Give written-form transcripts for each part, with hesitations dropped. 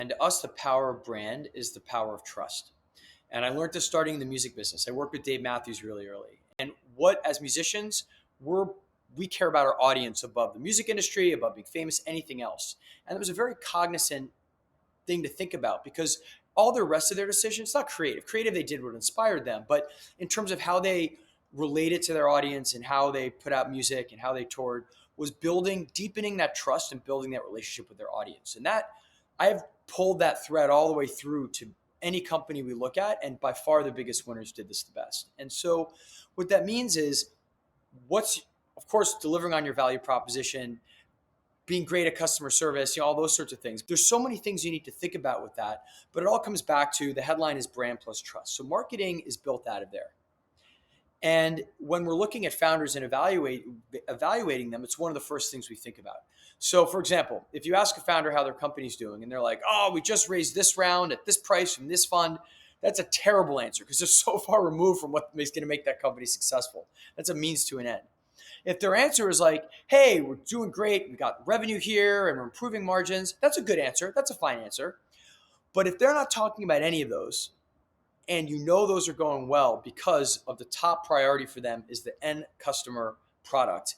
And to us, the power of brand is the power of trust. And I learned this starting in the music business. I worked with Dave Matthews really early. And what, as musicians, we care about our audience above the music industry, above being famous, anything else. And it was a very cognizant thing to think about because all the rest of their decisions, not creative. Creative, they did what inspired them. But in terms of how they related to their audience and how they put out music and how they toured, was building, deepening that trust and building that relationship with their audience. And that I have pulled that thread all the way through to any company we look at. And by far the biggest winners did this the best. And so what that means is what's, of course, delivering on your value proposition, being great at customer service, all those sorts of things. There's so many things you need to think about with that, but it all comes back to the headline is brand plus trust. So marketing is built out of there. And when we're looking at founders and evaluating them, it's one of the first things we think about. So for example, if you ask a founder how their company's doing and they're like, oh, we just raised this round at this price from this fund, that's a terrible answer because they're so far removed from what is going to make that company successful. That's a means to an end. If their answer is like, hey, we're doing great, we got revenue here and we're improving margins, that's a good answer. That's a fine answer. But if they're not talking about any of those, and those are going well because of the top priority for them is the end customer product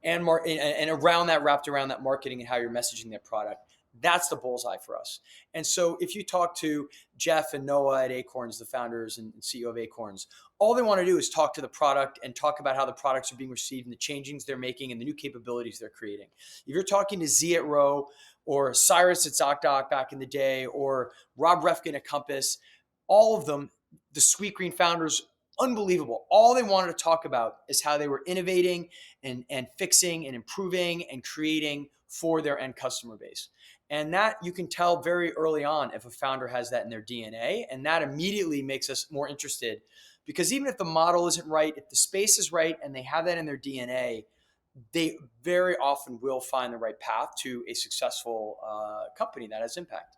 and around that, wrapped around that marketing and how you're messaging that product, that's the bullseye for us. And so if you talk to Jeff and Noah at Acorns, the founders and CEO of Acorns, all they want to do is talk to the product and talk about how the products are being received and the changings they're making and the new capabilities they're creating. If you're talking to Z at Row or Cyrus at ZocDoc back in the day or Rob Refkin at Compass, all of them, the Sweetgreen founders, unbelievable. All they wanted to talk about is how they were innovating and fixing and improving and creating for their end customer base. And that you can tell very early on if a founder has that in their DNA. And that immediately makes us more interested because even if the model isn't right, if the space is right and they have that in their DNA, they very often will find the right path to a successful company that has impact.